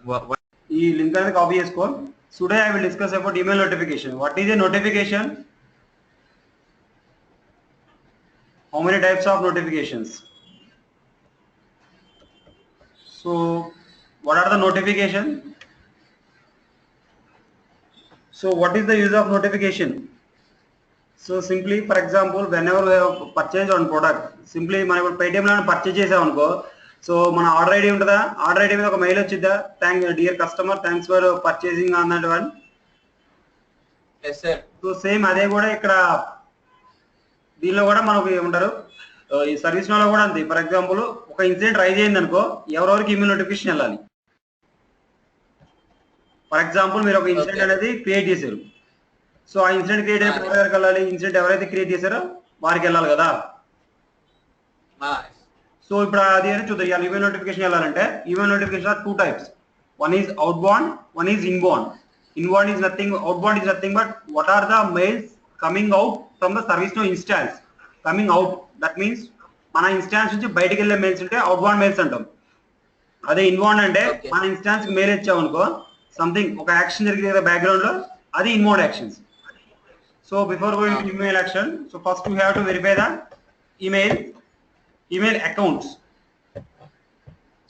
What? ఈ link అనేది copy చేసుకో. Today I will discuss about email notification. What is a notification? How many types of notifications? So what are the notification? So what is the use of notification? So simply, for example, whenever we have purchased one product, simply మనం ఇప్పుడు పేటిఎంలో purchase చేసాం అనుకో, so మన order ID ఉంటుందా, order ID మీద ఒక mail వచ్చిద్దా, thank dear customer thanks for purchasing అన్నట్టు one. Yes, sir. So same అదే కూడా ఇక్కడ దీనిలో కూడా మనకు ఏమంటారు, ఈ సర్వీస్ నోలో కూడా అంతే. ఫర్ ఎగ్జాంపుల్ ఒక ఇన్సిడెంట్ రైజ్ అయింది అనుకో, ఎవరెవరికి ఈమెయిల్ నోటిఫికేషన్ వెళ్ళాలి. ఫర్ ఎగ్జాంపుల్ మీరు ఒక ఇన్సిడెంట్ అనేది క్రియేట్ చేశారు, సో ఆ ఇన్సిడెంట్ క్రియేట్ అయినప్పుడు ఎవరికి వెళ్ళాలి, ఇన్సిడెంట్ ఎవరైతే క్రియేట్ చేశారో వారికి వెళ్ళాలి కదా. సో ఇప్పుడు అది అని చూద్దాం. ఇవాళ ఈమెయిల్ నోటిఫికేషన్ వెళ్ళాలంటే email notification are two types. One is outbound, one is inbound. Inbound is nothing, outbound is nothing but what are the mails coming out from the ServiceNow instance. Coming out, that means మన instance నుంచి బయటకు వెళ్ళే mails ఉంటే outbound mails అంటాం. అదే inbound అంటే మన instance కి మెయిల్ ఇచ్చామనుకో, సంథింగ్ ఒక యాక్షన్ జరిగింది కదా బ్యాక్గ్రౌండ్ లో, అది inbound actions. So before going to email action, so first you have to verify the email accounts.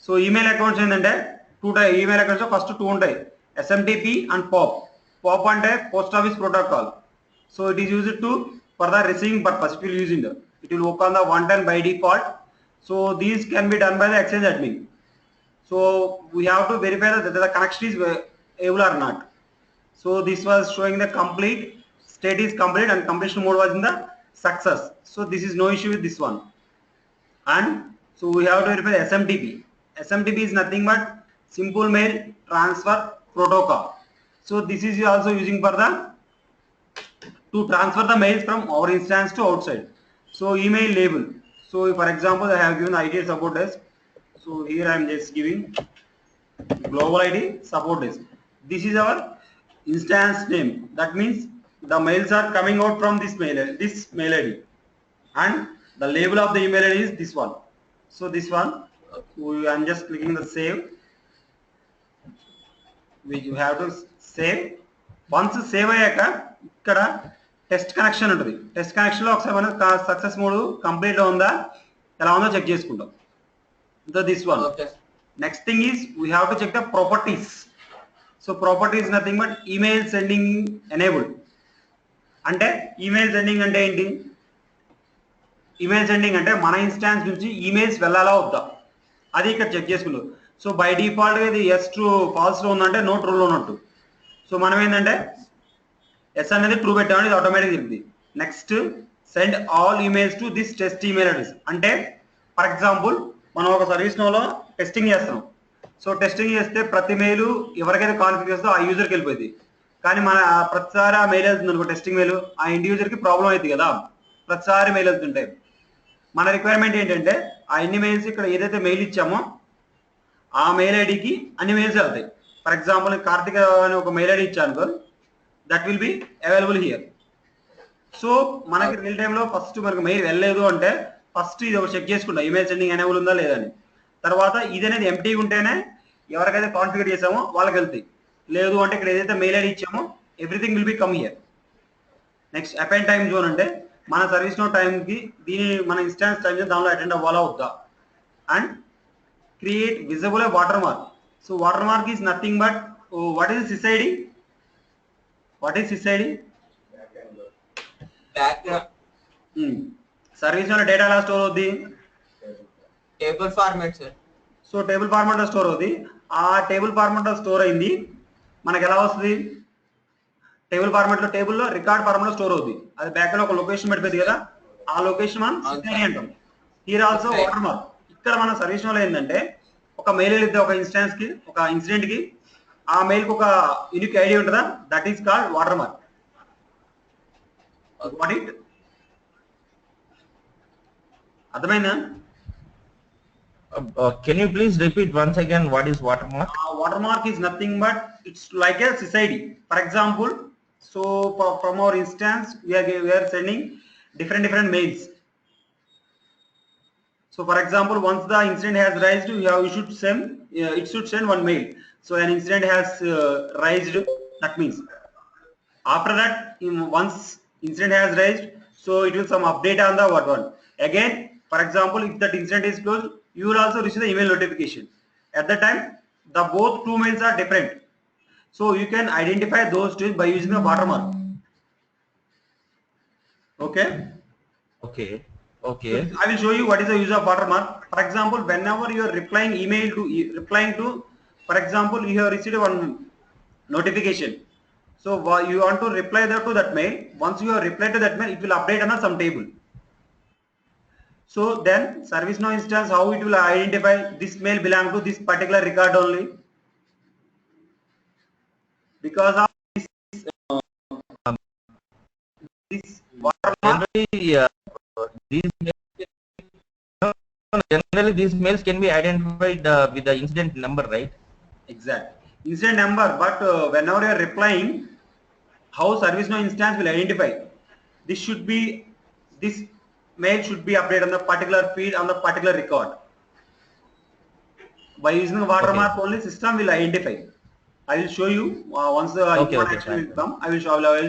So email accounts ఏంటంటే ఈమెయిల్ అకౌంట్స్ ఫస్ట్ టూ ఉంటాయి, SMTP and POP. POP and post office protocol. So it is used to for the receiving purpose. It will work on the one time by default. So these can be done by the Exchange admin. So we have to verify that the connection is able or not. So this was showing the complete state is complete and completion mode was in the success. So this is no issue with this one. And so we have to verify the SMTP. SMTP is nothing but simple mail transfer protocol. So this is also using for the to transfer the mails from our instance to outside. So email label. So for example, I have given IT support desk. So here I am just giving global ID support desk. This is our instance name. That means the mails are coming out from this mail ID, and the label of the email ID is this one. So this one, I am just clicking the save. which you have to save. Once save అయ్యాక ఇక్కడ test connection ఉంటుంది. Test connection లో ఒకసారి మనం success mode complete ఉందా ఎలా ఉందో check చేసుకుంటాం. This one. Next thing is we have to check the properties. So properties nothing but email sending enabled. అంటే ఈమెయిల్ సెండింగ్ అంటే ఏంటి, ఈమెయిల్ సెండింగ్ అంటే మన ఇన్స్టాన్స్ నుంచి ఈమెయిల్స్ వెళ్ళాలా వద్దా అది ఇక్కడ చెక్ చేసుకుంటాం. సో బై డిఫాల్ట్ ఇది ఎస్ ట్రూ ఫాల్స్ లో ఉందంటే నో ట్రూ లో ఉన్నట్టు. సో మనం ఏంటంటే ఎస్ అనేది ట్రూ పెట్టామని ఇది ఆటోమేటిక్ చెప్తుంది. Next send all emails to this test email address. అంటే ఫర్ ఎగ్జాంపుల్ మనం ఒక సర్వీస్ నోలో టెస్టింగ్ చేస్తాం. సో టెస్టింగ్ చేస్తే ప్రతి మెయిల్ ఎవరికైతే కాన్ఫిగర్ చేస్తుందో ఆ యూజర్కి వెళ్ళిపోయింది. కానీ మన ప్రతిసారి ఆ మెయిల్ వెళ్తుంది అనుకో, టెస్టింగ్ మెయిల్ ఆ ఇండివిజువల్కి ప్రాబ్లం అవుతుంది కదా, ప్రతిసారి మెయిల్ వెళ్తుంటాయి. మన రిక్వైర్మెంట్ ఏంటంటే ఆ ఎన్ని మెయిల్స్ ఇక్కడ ఏదైతే మెయిల్ ఇచ్చామో ఆ మెయిల్ ఐడికి అన్ని మెయిల్స్ వెళ్తాయి. ఫర్ ఎగ్జాంపుల్ కార్తిక్ అని ఒక మెయిల్ ఐడి ఇచ్చాను, that will be available here. So మనకి రియల్ టైంలో ఫస్ట్ మనకు మెయిల్ వెళ్ళలేదు అంటే ఫస్ట్ ఇది ఒక చెక్ చేసుకుంటాం ఈమెయిల్ సెండింగ్ ఎనేబుల్ ఉందా లేదని. తర్వాత ఇది అనేది ఎంటీ ఉంటేనే ఎవరికైతే కాన్ఫిగర్ చేసామో వాళ్ళకి వెళ్తాయి. లేదు అంటే ఇక్కడ ఏదైతే మెయిల్ ఐడి ఇచ్చామో everything will be come here. Next append time zone అంటే మన సర్వీస్ నో టైంకి దీని మన ఇన్స్టాన్స్ టైం దానిలో అటెండ్ అవ్వాలా వద్దా. And create visible a watermark. So watermark is nothing but what is SysID? What is SysID? Background. Service no data la store hodi Table format, sir. So table format lo store hodi. ఆ table format లో store అయింది మనకి ఎలా వస్తుంది, table format లో table లో record format లో store అవుతుంది. అది బ్యాక్ లో ఒక లొకేషన్ పెట్టుకుంది కదా, ఆ లొకేషన్ మనం SysID అంటాం. Here also watermark. ఇక్కడ మన సర్వీస్ నోలో ఏంటంటే ఒక మెయిల్ వెళ్తే ఒక ఇన్స్టాన్స్ కి ఒక ఇన్సిడెంట్ కి ఆ మెయిల్ కి ఒక యూనిక్ ఐడి ఉంటుందా, that is called water mark. What it అర్థమైందా? Can you please repeat once again what is watermark? Watermark is nothing but it's like a SysID. For example, so from our instance we are sending different mails. So for example, once the incident has raised, it should send one mail. So an incident has raised. That means after that, once incident has raised, so it will some update on the what one. Again, for example, if that incident is closed, you will also receive the email notification. At the time, the both two mails are different. So you can identify those two by using the watermark. Okay. Okay. So Okay. I will show you what is the use of watermark. For example, whenever you are replying email to for example, you have received one notification. So you want to reply that to that mail. Once you have replied to that mail, it will update on some table. So then ServiceNow instance, how it will identify this mail belong to this particular record only, because of Um, this watermark. generally, these generally these mails can be identified with the incident number, right? Exact incident number, but whenever you are replying, how ServiceNow instance will identify this should be this mail should be updated on the particular field on the particular record. By using the Okay. watermark only, system will identify. I will show you once the Okay. import Okay. action Fine. will Fine. come. I will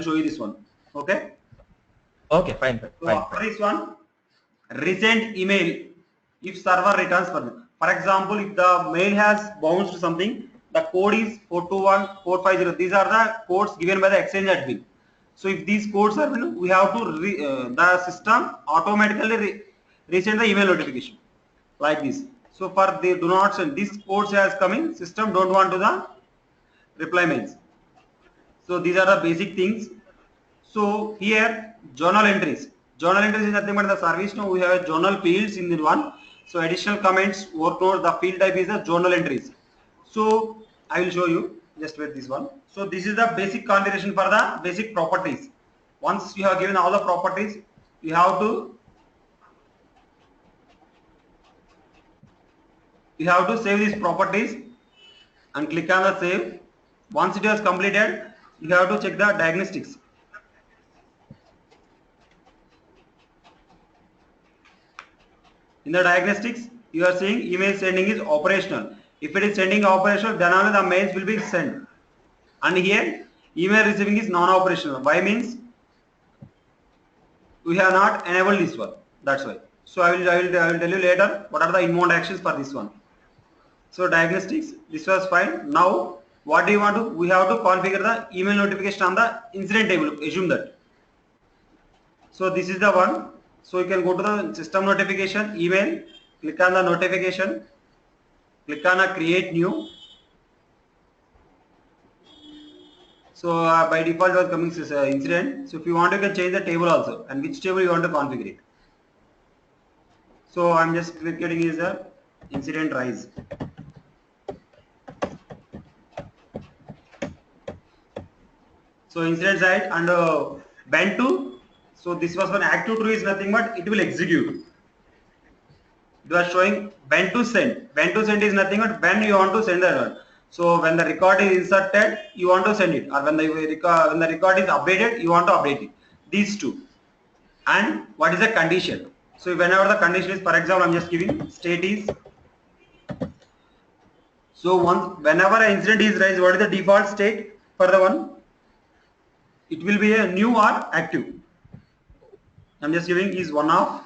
show you this one. Okay. Okay. Fine. Fine. So Fine. after Fine. this one, resend email if server returns for example, if the mail has bounced something, the code is 421450. These are the codes given by the exchange admin. So if these codes are, we have to the system automatically resend the email notification like this. So for they do not send these codes has coming, system don't want to the reply mails. So these are the basic things. So here journal entries. Journal entries is nothing but the service. Now we have a journal fields in the one. So additional comments, workload, the field type is the journal entries. So I will show you just with this one. So this is the basic configuration for the basic properties. Once you have given all the properties, you have to save these properties and click on the save. Once it is completed, you have to check the diagnostics. In the diagnostics, you are seeing email sending is operational. If it is sending operational, then only the mails will be sent. And here, email receiving is non-operational. Why means we have not enabled this one. That's why. So I will tell you later what are the inbound actions for this one. So diagnostics, this was fine. Now, what do you want to? We have to configure the email notification on the incident table. Assume that. So this is the one. So you can go to the system notification, email, click on the notification, click on a create new. So by default was coming incident. So if you want, you can change the table also and which table you want to configure it. So I'm just getting is the incident rise. So incident side and band to. So this was one active true is nothing but it will execute. You are showing when to send. When to send is nothing but when you want to send that one. So when the record is inserted, you want to send it, or when the record is updated, you want to update it. These two. And what is the condition? So whenever the condition is, for example, I'm just giving state is. So whenever an incident is raised, what is the default state for the one? It will be a new or active. I'm just giving is one of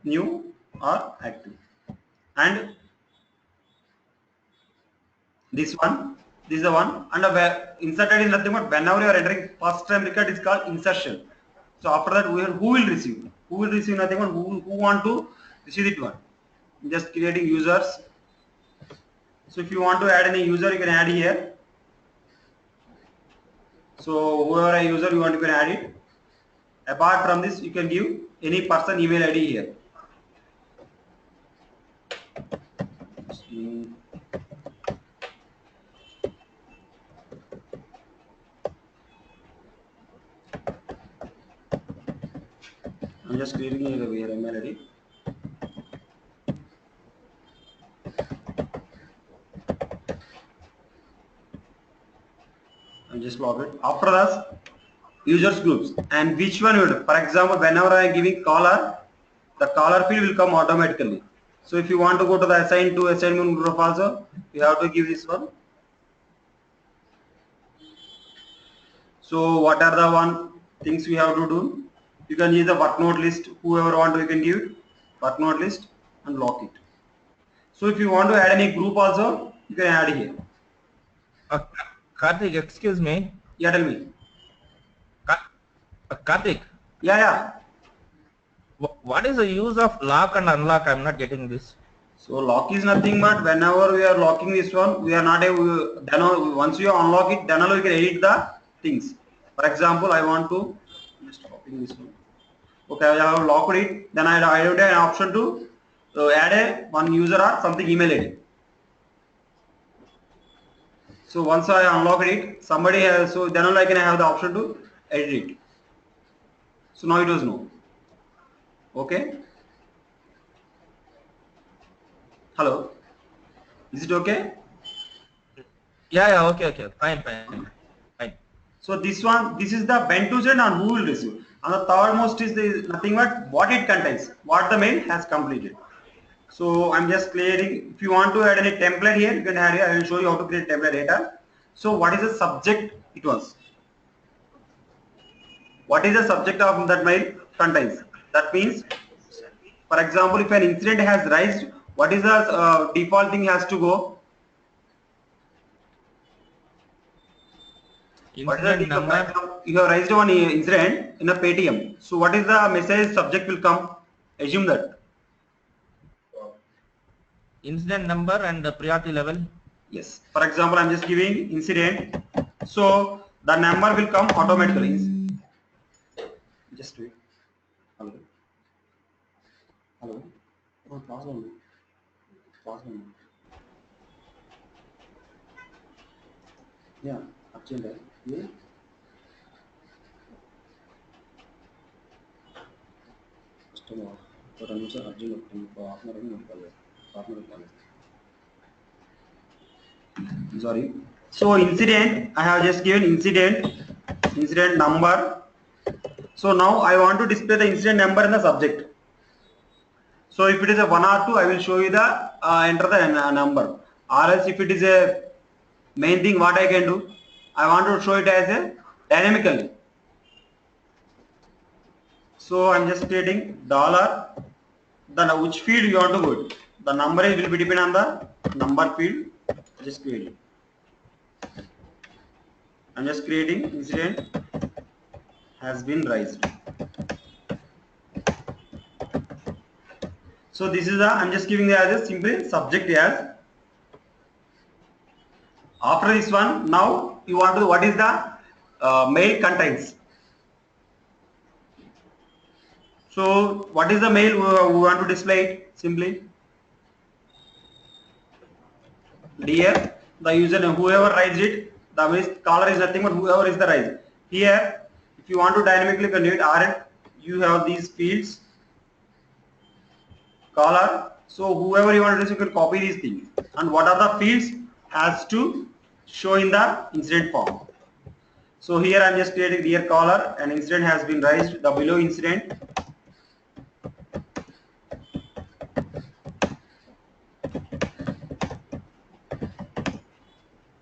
new or active. And this is the one, and inserted is nothing but whenever you are entering first time record is called insertion. So after that, who will receive? Who will receive nothing but who want to receive it one. Just creating users. So if you want to add any user, you can add here. So whoever a user you want, you can add it. Apart from this, you can give any person email ID here. I'm just creating here email ID. I'm just log it. After that, users groups and which one you do. For example, whenever I am giving caller, the caller field will come automatically. So if you want to go to the assign to assignment group also, you have to give this one. So what are the one things we have to do? You can use the work note list. Whoever want to, you can give work note list and lock it. So if you want to add any group also, you can add here. Karthik, excuse me. Yeah, tell me. Karthik, Yeah, yeah. what is the use of lock and unlock? I'm not getting this. So lock is nothing but whenever we are locking this one, we are not able, then once you unlock it, then only we can edit the things. For example, I want to just copying this one. Okay, I have locked it. Then I have an option to add a one user or something email ID. So once I unlock it, somebody has, so then only I can have the option to edit it. So now it was no. Okay. Hello. Is it okay? Yeah, okay. Fine. So this one, this is the when to send and who will receive. And the third most is the nothing but what it contains, what the mail has completed. So I'm just clearing. If you want to add any template here, you can add here. I will show you how to create template data. So what is the subject it was? What is the subject of that mail contains? That means, for example, if an incident has raised, what is the default thing has to go? What is the Incident default? For number, example, you have raised one incident in a Paytm. So what is the message subject will come? Assume that. incident number and the priority level. Yes. For example, I'm just giving incident. So the number will come automatically. Just wait. Hello. Hello. Oh, pause on. Pause on. Yeah. Urgent. Yeah. Customer. But I'm also urgent. Partner. Sorry. So incident. I have just given incident number. So now I want to display the incident number in the subject. So if it is a 1 or 2, I will show you the enter the number. Or else if it is a main thing, what I can do, I want to show it as a dynamically. So I'm just creating dollar. Then which field you want to put. The number will be depend on the number field. Just creating. I'm just creating incident has been raised. So this is I'm just giving the as a simple subject as. After this one, now you want to what is the mail contains. So what is the mail we want to display it? Simply dear the user name, whoever writes it, the caller is nothing but whoever is the writer. Here, if you want to dynamically convert RF, you have these fields caller. So whoever you want to do, you can copy these things. And what are the fields has to show in the incident form. So here I am just creating dear caller, an incident has been raised. The below incident.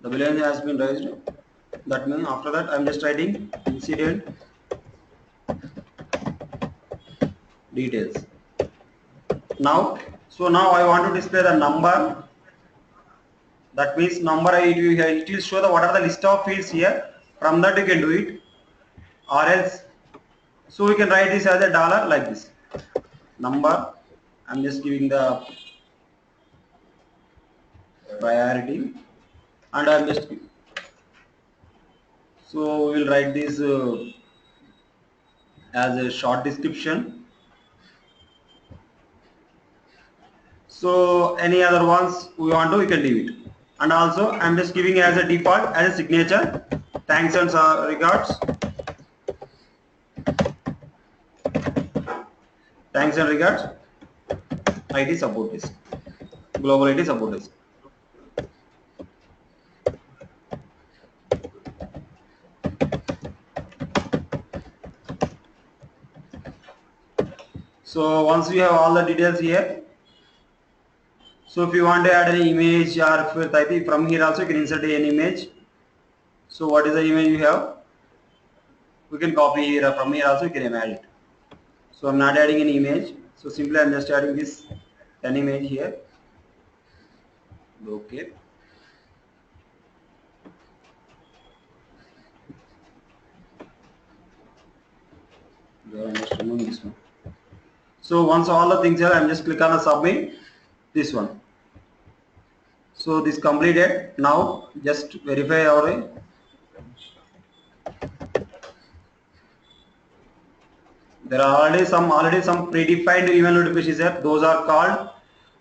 The below has been raised. That means after that I am just writing incident details. Now, so now I want to display the number. That means number it will show the what are the list of fields here. From that you can do it, or else. So we can write this as a dollar like this. Number. I'm just giving the priority, and I'm just. So we will write this as a short description. So any other ones we want to, we can leave it. And also I'm just giving as a default as a signature. Thanks and regards. Thanks and regards. IT support desk. Global IT support desk. So once we have all the details here, So if you want to add any image or if you type it from here also you can insert an image. So what is the image you have? We can copy here from here also you can add it. So I'm not adding any image. So simply I'm just adding this an image here. Okay. I'm just removing this one. So once all the things are, I'm just click on the submit. This one. So this completed. Now just verify our. There are already some predefined email notifications there.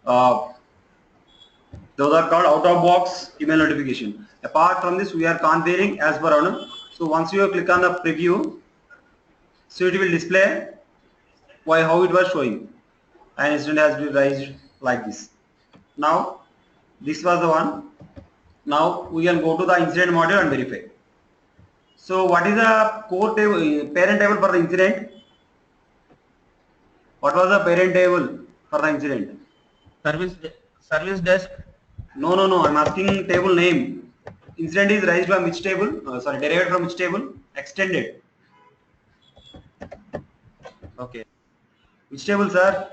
Uh, those are called out of box email notification. Apart from this, we are configuring as per our. So once you click on the preview, so it will display why how it was showing. An incident has been raised like this. Now this was the one. Now we can go to the incident module and verify. So what is the core table, parent table for the incident? What was the parent table for the incident? Service desk. No. I'm asking table name. Incident is raised from which table? Derived from which table? Extended. Okay. Which table, sir?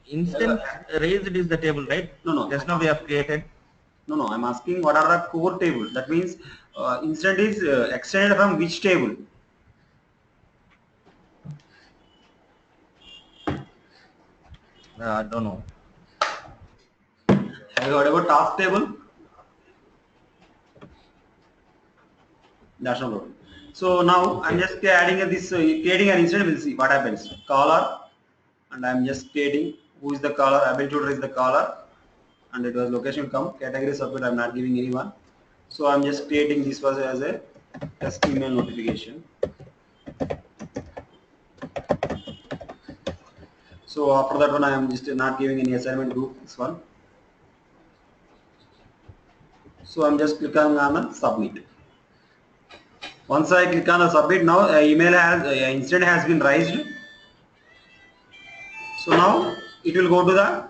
Instance raised is the table, right? No. Just now we have created. No. I'm asking what are the core table? That means incident is extended from which table? I don't know. Have you heard about task table? That's no problem. So now okay. I'm just adding this, creating an incident. We'll see what happens. Caller, and I'm just creating who is the caller. Able tutor is the caller, and it was location come category submit. I'm not giving anyone. So I'm just creating this was as a test email notification. So after that one, I am just not giving any assignment group. This one. So I'm just clicking on submit. Once I click on the submit, now incident has been raised. So now it will go to the.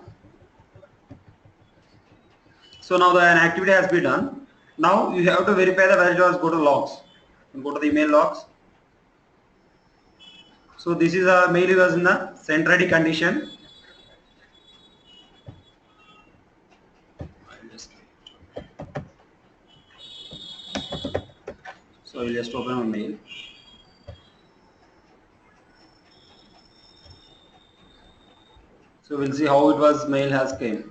So now an activity has been done. Now you have to verify the where it was. Go to logs and go to the email logs. So this is a mail was in the sent ready condition. So I'll just open my mail. So we'll see how it was mail has came.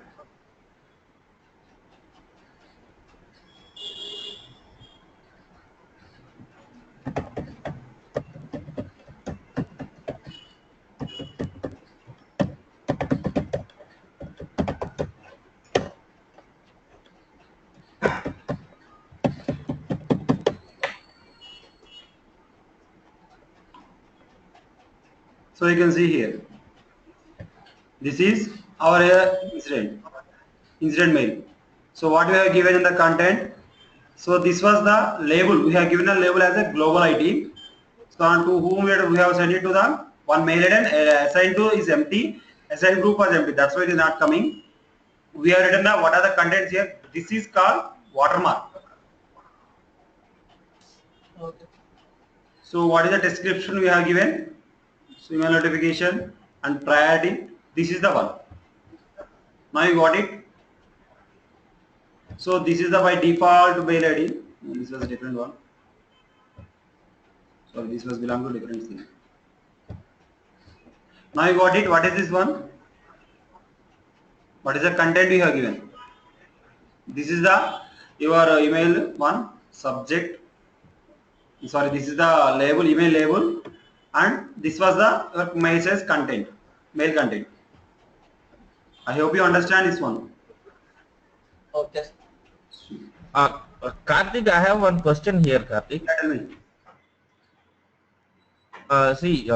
So you can see here. This is our incident mail. So what we have given in the content. So this was the label. We have given a label as a global ID. So on to whom we have sent it to the one mail ID assigned to is empty. Assigned group was empty. That's why it is not coming. We have written the what are the contents here. This is called watermark. Okay. So what is the description we have given? So email notification and priority. This is the one. Now you got it. So this is the by default mail ID. This was a different one. Sorry, this was belong to different thing. Now you got it. What is this one? What is the content we have given? This is the your email one subject. Sorry, this is the label email label, and this was the mail says content, mail content. I hope you understand this one. Okay. Karthik, I have one question here, Karthik. Tell me. See,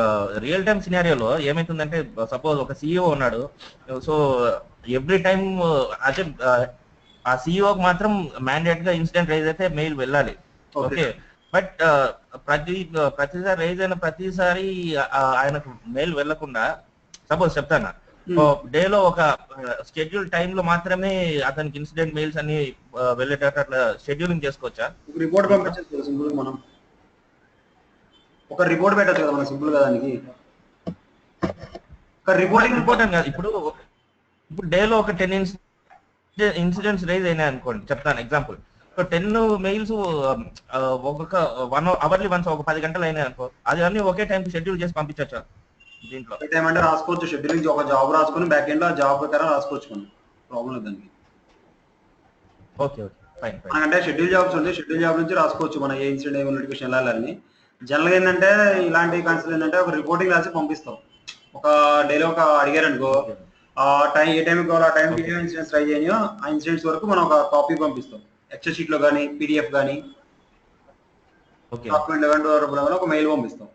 real time scenario lo ఏమైతుందంటే suppose ఒక CEO ఉన్నాడు. So every time అదే ఆ CEO కి మాత్రం mandate గా incident rise అయితే mail వెళ్ళాలి. ఓకే, బట్ ప్రతిసారి రైజ్ అయిన ప్రతిసారి ఆయనకు మెయిల్ వెళ్ళకుండా సపోజ్ చెప్తాను, డేలో ఒక షెడ్యూల్ టైమ్ లో మాత్రమే అతనికి ఇన్సిడెంట్ మెయిల్స్ అన్ని వెళ్ళేటట్టు అట్లా షెడ్యూలింగ్ చేసుకోవచ్చా? రిపోర్ట్ పంపించచ్చు సింపుల్, మనం ఒక రిపోర్ట్ పెట్టచ్చు కదా మనం సింపుల్ గా దానికి. ఒక రిపోర్ట్ అని కాదు, ఇప్పుడు డేలో ఒక 10 ఇన్సిడెంట్స్ రైజ్ అయినాయి అనుకోండి, చెప్తాను ఎగ్జాంపుల్. సో 10 మెయిల్స్ ఒక్కొక్క 1 అవర్లీ వన్స్ ఒక 10 గంటలు అయినాయి అనుకో, అది అన్ని ఒకే టైం షెడ్యూల్ చేసి పంపించచ్చా దీంట్లో? ఏమంటే రాసుకోవచ్చు, షెడ్యూలింగ్ ఒక జాబ్ రాసుకొని బ్యాక్ ఎండ్ లో ఆ జాబ్ ప్రకారం రాసుకోవచ్చు మనం, ప్రాబ్లం లేదు దానికి. Okay okay fine fine. అంటే షెడ్యూల్ జాబ్స్ ఉంది, షెడ్యూల్ జాబ్ నుంచి రాసుకోవచ్చు మన ఏ ఇన్సిడెంట్ ఏ నోటిఫికేషన్ వెళ్ళాలని. జనరల్గా ఏంటంటే ఇలాంటి కాన్సెప్ట్ ఏంటంటే ఒక రిపోర్టింగ్ రాసి పంపిస్తాం. ఒక డైలీ ఒక అడిగారు అనుకో, ఆ టైం ఏ టైంకి కావాలో ఆ టైంకి ఏ ఇన్సిడెంట్స్ ట్రై చేయనియో ఆ ఇన్సిడెంట్స్ వరకు మనం ఒక కాపీ పంపిస్తాం, ఎక్సెల్ షీట్ లో కానీ పీడిఎఫ్ కానీ డాక్యుమెంట్ లో కానీ ఒక మెయిల్ పంపిస్తాం.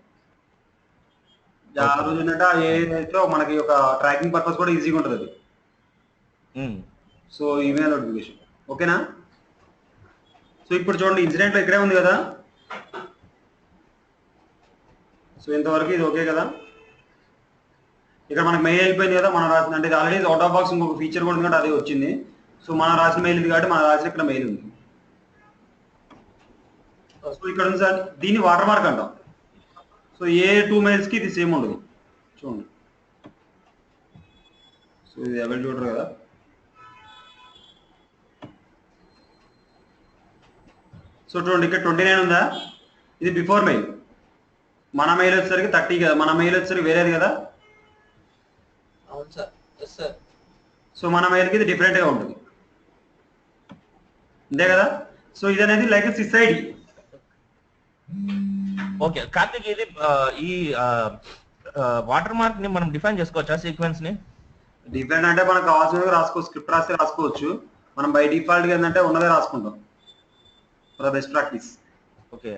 ఆ రోజు ఏంటంటే ఏదైతే మనకి ఒక ట్రాకింగ్ పర్పస్ కూడా ఈజీగా ఉంటుంది అది. సో ఈమెయిల్ నోటిఫికేషన్ ఓకేనా. సో ఇప్పుడు చూడండి ఇన్సిడెంట్ ఇక్కడే ఉంది కదా, సో ఇంతవరకు ఇది ఓకే కదా. ఇక్కడ మనకి మెయిల్ వెళ్ళిపోయింది కదా, మనం రాసిన అంటే ఆల్రెడీ అవుట్ ఆఫ్ బాక్స్ ఇంకొక ఫీచర్ కూడా ఉంది కాబట్టి అదే వచ్చింది. సో మనం రాసిన మెయిల్ ఉంది కాబట్టి మనం రాసిన ఇక్కడ మెయిల్ ఉంది. సో ఇక్కడ ఉంది సార్, దీన్ని వాటర్ మార్క్ అంటాం. సో ఏ 2 మెయిల్స్ కి ఇది సేమ్ ఉండదు చూడండి. సో ఇది అవైల్ చూడరు కదా. సో చూడండి ఇక్కడ 29 ఉందా, ఇది బిఫోర్ మెయిల్. మన మెయిల్ వచ్చేసరికి 30 కదా, మన మెయిల్ వచ్చేసరికి వేరేది కదా. అవును సార్. Yes sir. సో మన మెయిల్కి ఇది డిఫరెంట్ గా ఉంటుంది అంతే కదా. సో ఇది అనేది లైక్ సిసైడ్. ఓకే కార్తిక్, ఇది ఈ వాటర్ మార్క్ ని మనం డిఫైన్ చేసుకోవచ్చా సీక్వెన్స్ ని? డిఫరెంట్ అంటే మనకు కావాల్సిన రాసుకోవచ్చు, స్క్రిప్ట్ రాస్తే రాసుకోవచ్చు. మనం బై డిఫాల్ట్ గా ఏంటంటే ఉన్నదే రాసుకుంటాం for best practice. Okay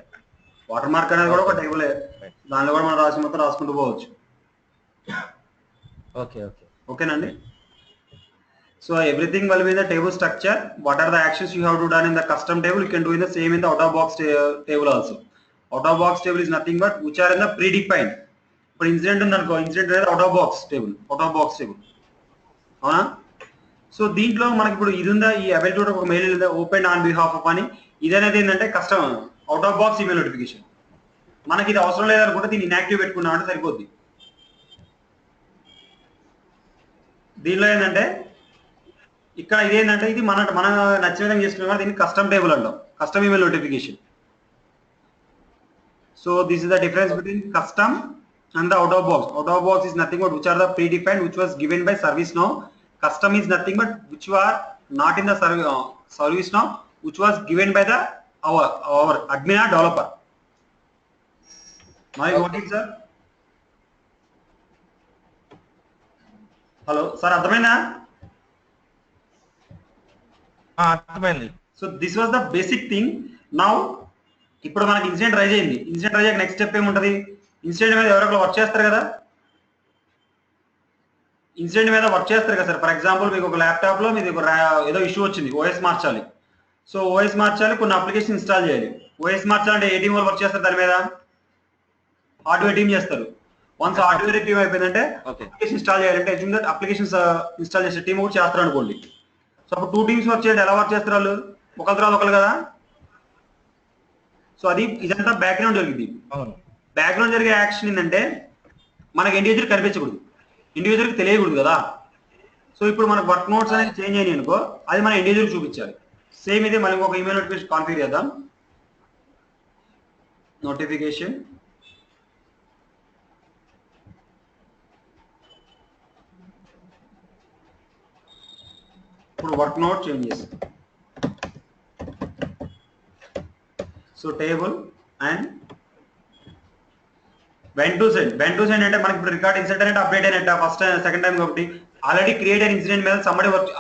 water mark అనేది కూడా ఒక టేబుల్, దానిలో కూడా మనం రాసి మొత్తం రాసుకుంటూ పోవచ్చు. ఓకే ఓకే ఓకేనండి. So everything will be in the table structure. What are the actions you have to done in the custom table, you can do in the same in the out of box table also. Out of box table is nothing but which are in the predefined. ఇప్పుడు incident ఉంది అనుకో, incident అనేది out of box table, out of box table అవునా. So దీంట్లో మనకి ఇప్పుడు ఇది ఉందా, ఈ అవైల్ చూడ ఒక mail open on behalf of అని, ఇది అనేది ఏంటంటే custom out of box email notification. మనకి ఇది అవసరం లేదనుకుంటే దీన్ని ఇన్యాక్టివ్ పెట్టుకున్నాం అంటే సరిపోద్ది. దీనిలో ఏంటంటే ఇక్కడ ఇదేంటంటే ఇది మన నచ్చిన విధంగా చేసుకున్నాం, దీన్ని కస్టమ్ టేబుల్ అంటాం, custom email notification. So this is the difference between custom and the out of box. Out of box is nothing but which are the predefined, which was given by ServiceNow. Custom is nothing but which were not in the ServiceNow, which was given by the our admin or developer. Now you got it, sir? Hello, sir, అర్థమైందా? అర్థమైంది. So this was the basic thing. Now ఇప్పుడు మనకి incident rise అయింది, incident rise అయ్యాక next step ఏముంటది, incident మీద ఎవరో work చేస్తారు కదా, ఇన్సిడెంట్ మీద వర్క్ చేస్తారు కదా సార్. ఫర్ ఎగ్జాంపుల్ మీకు ఒక ల్యాప్టాప్ లో మీది ఏదో ఇష్యూ వచ్చింది, ఓఎస్ మార్చాలి. సో ఓఎస్ మార్చాలి, కొన్ని అప్లికేషన్ ఇన్స్టాల్ చేయాలి. ఓఎస్ మార్చాలంటే ఏ టీం వాళ్ళు వర్క్ చేస్తారు దాని మీద, హార్డ్వేర్ టీం చేస్తారు. వన్స్ హార్డ్వేర్ టీం అయిపోయిందంటే అప్లికేషన్ ఇన్స్టాల్ చేయాలంటే అప్లికేషన్స్ ఇన్స్టాల్ చేసే టీం కూడా చేస్తారు అనుకోండి. సో అప్పుడు 2 టీమ్స్ వర్క్ చేయాలి, ఎలా వర్క్ చేస్తారు వాళ్ళు, ఒకరి తర్వాత ఒకరు కదా. సో అది ఇదంతా బ్యాక్గ్రౌండ్ జరిగింది. బ్యాక్గ్రౌండ్ జరిగే యాక్షన్ ఏంటంటే మనకి ఇండివిజువల్ కనిపించకూడదు, ఇండివిజువల్కి తెలియకూడదు కదా. సో ఇప్పుడు మనకు వర్క్ నోట్స్ అనేది చేంజ్ అయినాయి అనుకో, అది మన ఇండివిజువల్ చూపించాలి. సేమ్ ఇదే మనం ఒక ఈమెయిల్ నోటిఫికేషన్ కాన్ఫిగర్ చేద్దాం. నోటిఫికేషన్ ఇప్పుడు వర్క్ నోట్ చేంజ్ చేసి, so table and when to send అంటే మనకి ఇప్పుడు రికార్డ్ ఇన్సిడెంట్ అంటే అప్డేట్ అయినట్ట ఫస్ట్ సెకండ్ టైం కాబట్టి ఆల్రెడీ క్రియేట్ అయిన ఇన్సిడెంట్ మీద సమ్మడి వర్క్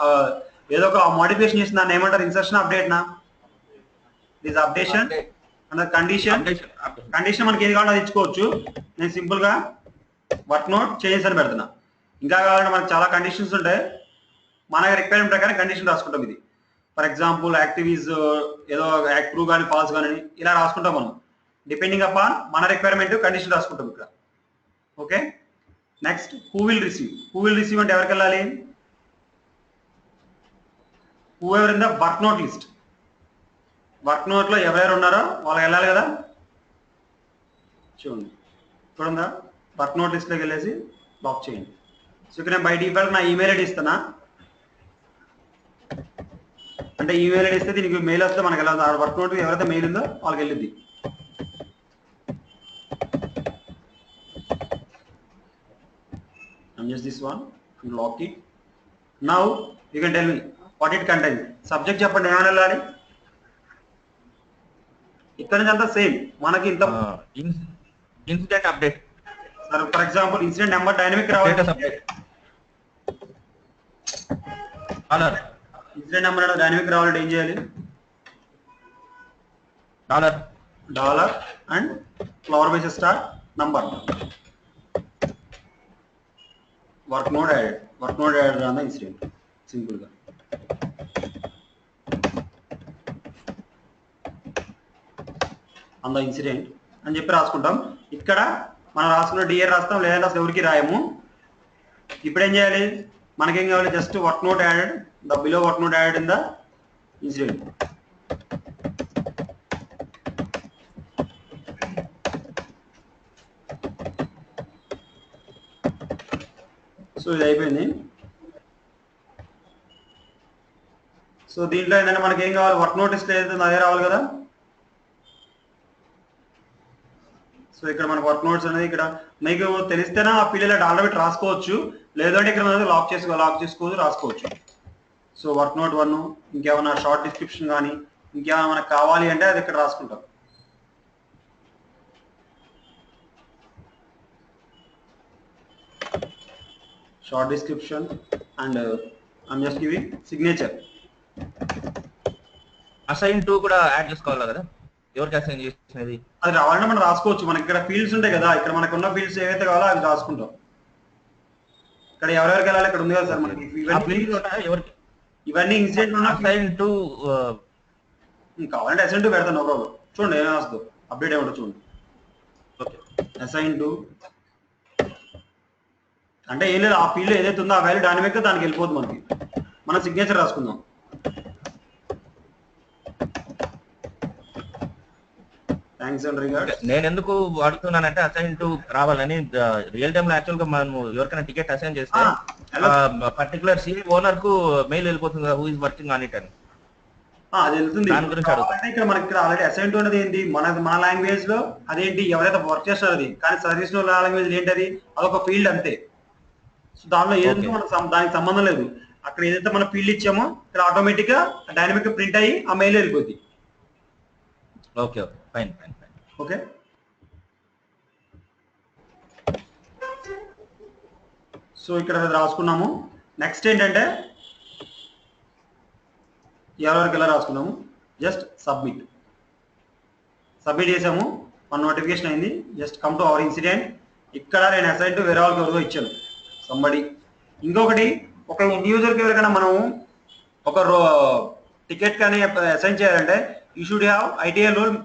ఏదో ఒక మోడిఫికేషన్ చేసిన దాన్ని ఏమంటారు, ఇన్సర్షన్ అప్డేట్ నా దిస్ అప్డేషన్ అండ్ కండిషన్ మనకి ఏది కావాలో అది ఇచ్చుకోవచ్చు. నేను సింపుల్ గా వర్క్ నోట్ చేంజెస్ అని పెడుతున్నా. ఇంకా కావాలంటే మనకు చాలా కండిషన్స్ ఉంటాయి, మన రిక్వైర్మెంట్ ప్రకారం కండిషన్ రాసుకుంటాం. ఇది ఫర్ ఎగ్జాంపుల్ యాక్టివ్ ఈజ్ ఏదో ట్రూ కానీ ఫాల్స్ కానీ ఇలా రాసుకుంటాం మనం, డిపెండింగ్ అపాన్ మన రిక్వైర్మెంట్ కండిషన్ రాసుకుంటాం ఇక్కడ. Okay, next who will receive అంటే ఎవరికి వెళ్ళాలి? Who ever in the work note list. Work note లో ఎవరెవరు ఉన్నారో వాళ్ళకి వెళ్ళాలి కదా. చూడండి ఇక్కడ ఉందా, వర్క్ నోట్ లిస్ట్ లోకి వెళ్ళేసి లాక్ చేయండి. సో ఇక్కడ నేను బై డిఫాల్ట్ నా ఈమెయిల్ ఐడి ఇస్తానా, అంటే ఈమెయిల్ ఐడి ఇస్తే దీనికి మెయిల్ వస్తే మనకి వెళ్ళాలి. ఆ వర్క్ నోట్ ఎవరైతే మెయిల్ ఉందో వాళ్ళకి వెళ్ళిద్ది. I'm just this one and lock it. Now you can tell me what it contains. Subject చెప్పండి ఏమైనా వెళ్ళాలి. ఇక్కడ నుంచి అంతా సేమ్ మనకి ఇంత incident update. For example incident number dynamic రావాలి. ఇన్సిడెంట్ నెంబర్ డైనమిక్ రావాలంటే ఏం చేయాలి? Dollar and flower base star number work node added అన్న ఇన్సిడెంట్ సింపుల్ గా. అంద ఇన్సిడెంట్ అని చెప్పి రాసుకుంటాం. ఇక్కడ మనం రాసుకున్న డిఆర్ రాస్తాం, లేదంటే అసలు ఎవరికి రాయము. ఇప్పుడు ఏం చేయాలి? మనకేం కావాలి? Just work note added, the below work note added in the incident. So ఇది అయిపోయింది. సో దీంట్లో ఏంటంటే మనకి ఏం కావాలి? వర్క్ నోటీస్ ఏదైతే అదే రావాలి కదా. సో ఇక్కడ మనకు వర్క్ నోట్స్ అనేది ఇక్కడ మీకు తెలిస్తేనే ఆ పిల్లలు ఆల్రెడీ రాసుకోవచ్చు, లేదంటే ఇక్కడ మనం లాక్ చేసుకోవచ్చు రాసుకోవచ్చు. సో వర్క్ నోట్ 1 ఇంకేమైనా షార్ట్ డిస్క్రిప్షన్ కానీ ఇంకేమైనా మనకు కావాలి అంటే అది ఇక్కడ రాసుకుంటాం. Short description and I'm just giving signature. Assign to కూడా యాడ్ చేసుకోవాలి కదా, ఎవరికి అసైన్ చేసినది అది రావాలంటే మనం రాసుకోవచ్చు. మనకి ఇక్కడ ఫీల్డ్స్ ఉంటాయి కదా, ఇక్కడ మనకు ఉన్న ఫీల్డ్స్ ఏవైతే కావాలో అవి రాసుకుంటాం. ఇక్కడ ఎవరెవరికి వెళ్ళాలి ఇక్కడ ఉంది కదా సార్ మనకి ఇవన్నీ ఇన్సిడెంట్ ఉన్న అసైన్ టు కావాలంటే అసైన్ టు పెడతాను, నో ప్రాబ్లం. చూడండి ఏమైనా వస్తుంది అప్డేట్ ఏమంటో చూడండి. ఓకే అసైన్ టు అంటే ఏం లేదు, ఆ ఫీల్డ్ ఏదైతే ఉందో ఆ వాల్యూ డైనమిక్ గా దానికి వెళ్ళిపోతుంది. మనకి మన సిగ్నేచర్ రాసుకుందాం. Thanks and regards. నేను ఎందుకు వాడుతున్నానంటే అసైన్ టు రావాలని. రియల్ టైమ్ లో యాక్చువల్ గా మనం ఎవరికైనా టికెట్ అసైన్ చేస్తే పర్టికులర్ సి ఓనర్ కు మెయిల్ వెళ్ళిపోతుంది who is working on it అని. అది వెళ్తుంది. దాని గురించి అడుగుతాను. ఇక్కడ మనకి ఇక్కడ ఆల్రెడీ అసైన్ టు అనేది ఏంటి, మన లాంగ్వేజ్ లో అదేంటి ఎవరైతే వర్క్ చేస్తారో అది, కానీ సర్వీస్ నో లాంగ్వేజ్ ఏంటది, అదొక ఫీల్డ్ అంతే. సో దానిలో ఏదైతే మనకు దానికి సంబంధం లేదు. అక్కడ ఏదైతే మనం ఫీల్డ్ ఇచ్చామో ఇక్కడ ఆటోమేటిక్ గా డైనమిక్ ప్రింట్ అయ్యి ఆ మెయిల్ వెళ్ళిపోద్ది. Okay okay fine fine fine. Okay so ఇక్కడ రాసుకున్నాము. నెక్స్ట్ ఏంటంటే ఎవరికి ఎలా రాసుకున్నాము, జస్ట్ సబ్మిట్ చేసాము. మన నోటిఫికేషన్ అయింది. Just come to our incident. ఇక్కడ నేను అసైన్ టు వేరే వాళ్ళకి ఎవరికో ఇచ్చాను సంబడి. ఇంకొకటి ఒక ఇండివిజువల్కి ఎవరికైనా మనం ఒక టికెట్ కానీ అసైన్ చేయాలంటే you should have ITL rule,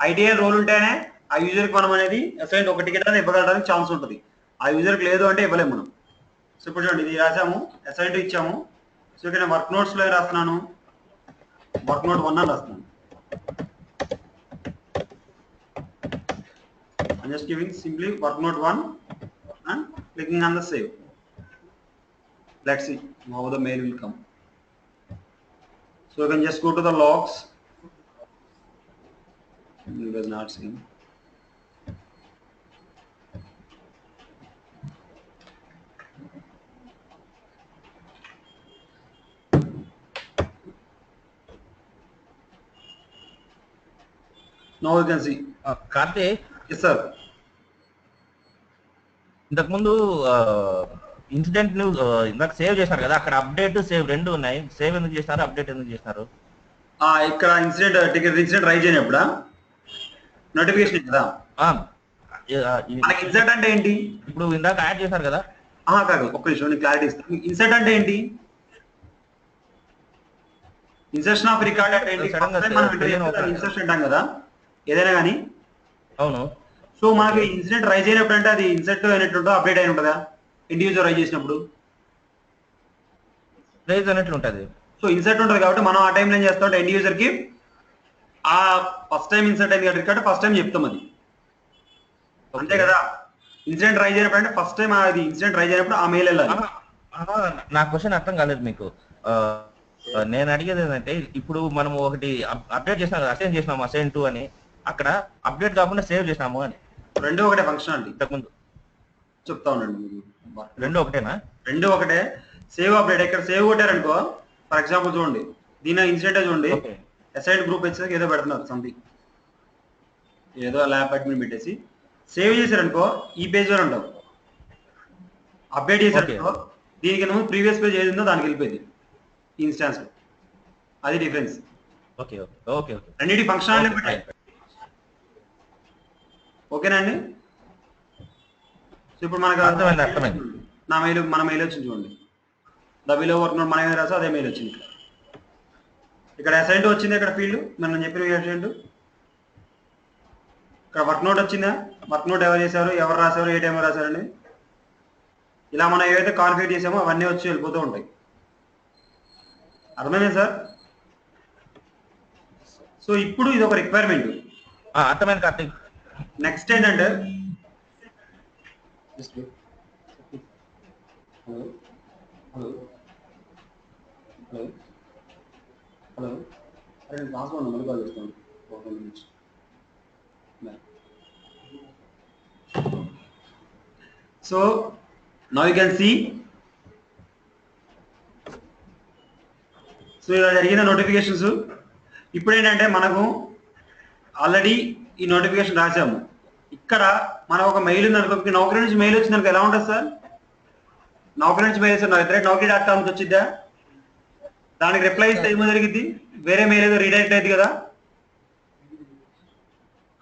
ITL rule ఉంటేనే ఆ యూజర్కి మనం అనేది అసైన్ ఒక టికెట్ అనేది ఇవ్వగలడానికి ఛాన్స్ ఉంటుంది. ఆ యూజర్కి లేదు అంటే ఇవ్వలేము మనం. సో ఇప్పుడు చూడండి ఇది రాసాము, అసైన్ ఇచ్చాము. సో ఇక్కడ వర్క్ నోట్స్ లో రాస్తున్నాను, వర్క్ నోట్ 1 అని రాస్తున్నాను. I'm just giving simply work note 1 and clicking on the save. Let's see how the mail will come. So you can just go to the logs. You guys not seeing. Now you can see. Karthik. Yes sir. ఇంతకుముందు incident news ఇందాక save చేశారు కదా, అక్కడ update save రెండు ఉన్నాయి. Save ఎందుకు చేసినారు, update ఎందుకు చేసినారు? ఇక్కడ ఇన్సిడెంట్ రైజ్ అయినప్పుడు నోటిఫికేషన్ కదా. ఇన్సిడెంట్ అంటే ఏంటి? ఇప్పుడు ఇందాక యాడ్ చేశారు కదా. కాదు ఒక్క నిమిషం నేను క్లారిటీ ఇస్తాను. ఇన్సిడెంట్ అంటే ఏంటి? ఇన్సర్షన్ ఆఫ్ రికార్డ్ అంటే ఏంటి? ఇన్సర్షన్ అంటాం కదా ఏదైనా కానీ. అవును. సో సో మనకి ఇన్సిడెంట్ రైజ్ అయినప్పుడు అంటే అది ఇన్సెట్ అయినట్టు అప్డేట్ అయిన ఉంటుందా ఇండివిజువల్ రైజ్ చేసినప్పుడు రైజ్ అన్నట్లు ఉంటుంది. సో ఇన్సెట్ ఉంటుంది కాబట్టి మనం ఆ టైంలో ఏం చేస్తాం అంటే ఎండ్ యూజర్ కి ఆ ఫస్ట్ టైం ఇన్సెట్ అయింది కాబట్టి ఫస్ట్ టైం చెప్తాం అది అంతే కదా. ఇన్సిడెంట్ రైజ్ అయినప్పుడు అంటే ఫస్ట్ టైం అది ఇన్సిడెంట్ రైజ్ అయినప్పుడు ఆ మెయిల్ వెళ్ళాలి. నా క్వశ్చన్ అర్థం కాలేదు మీకు. నేను అడిగేది ఏంటంటే ఇప్పుడు మనం ఒకటి అప్డేట్ చేసినాం, అసైన్ చేసినాము అసైన్ టు అని, అక్కడ అప్డేట్ కాకుండా సేవ్ చేసినాము అని. రెండు ఒకటే ఫంక్షన్ అండి. ఇంతకుముందు చెప్తా ఉండండి. రెండు ఒకటేనా? రెండు ఒకటే. సేవ్ అప్డేట్ ఇక్కడ సేవ్ కొట్టారనుకో, ఫర్ ఎగ్జాంపుల్ చూడండి, దీని ఇన్సిడెంట్ చూడండి, అసైన్ గ్రూప్ వచ్చేసరికి ఏదో పెడుతున్నారు సంథింగ్, ఏదో ల్యాబ్ అడ్మిన్ పెట్టేసి సేవ్ చేశారనుకో ఈ పేజ్ లో ఉంటాం. అప్డేట్ చేశారనుకో దీనికి ముందు ప్రీవియస్ పేజ్ ఏది ఉందో దానికి వెళ్ళిపోయింది ఇన్స్టాన్స్. అది difference. Okay okay okay okay రెండింటి ఫంక్షనాలిటీ పెట్టాయి. ఓకేనా అండి? సో ఇప్పుడు మనకు అర్థమైంది. నా మెయిల్ మన మెయిల్ వచ్చింది చూడండి, ద బిలో వర్క్ నోట్ మన ఏమైనా రాసో అదే మెయిల్ వచ్చింది. ఇక్కడ అసైన్ వచ్చింది, ఇక్కడ ఫీల్డ్ మనం చెప్పిన అసైన్. ఇక్కడ వర్క్ నోట్ వచ్చిందా, వర్క్ నోట్ ఎవరు చేశారు, ఎవరు రాశారు, ఏ టైంలో రాశారని, ఇలా మనం ఏవైతే కాన్ఫిగర్ చేసామో అవన్నీ వచ్చి వెళ్ళిపోతూ ఉంటాయి. అర్థమైందా సార్? సో ఇప్పుడు ఇది ఒక రిక్వైర్మెంట్. అర్థమైంది కార్తీక్. నెక్స్ట్ ఏంటంటే so now you can see, so ఇలా జరిగిన నోటిఫికేషన్స్. ఇప్పుడు ఏంటంటే మనకు ఆల్రెడీ ఈ నోటిఫికేషన్ రాసాము. ఇక్కడ మనం ఒక మెయిల్ ఉంది అనుకో, నౌకరీ నుంచి మెయిల్ వచ్చింది అనుకో, ఎలా ఉంటుంది సార్? నౌకరీ నుంచి మెయిల్ ఇస్తారు, నౌకరీ.com నుంచి వచ్చిద్దా? దానికి రిప్లై ఇస్తే ఏమో జరిగింది, వేరే మెయిల్ ఏదో రీడైరెక్ట్ అయింది కదా,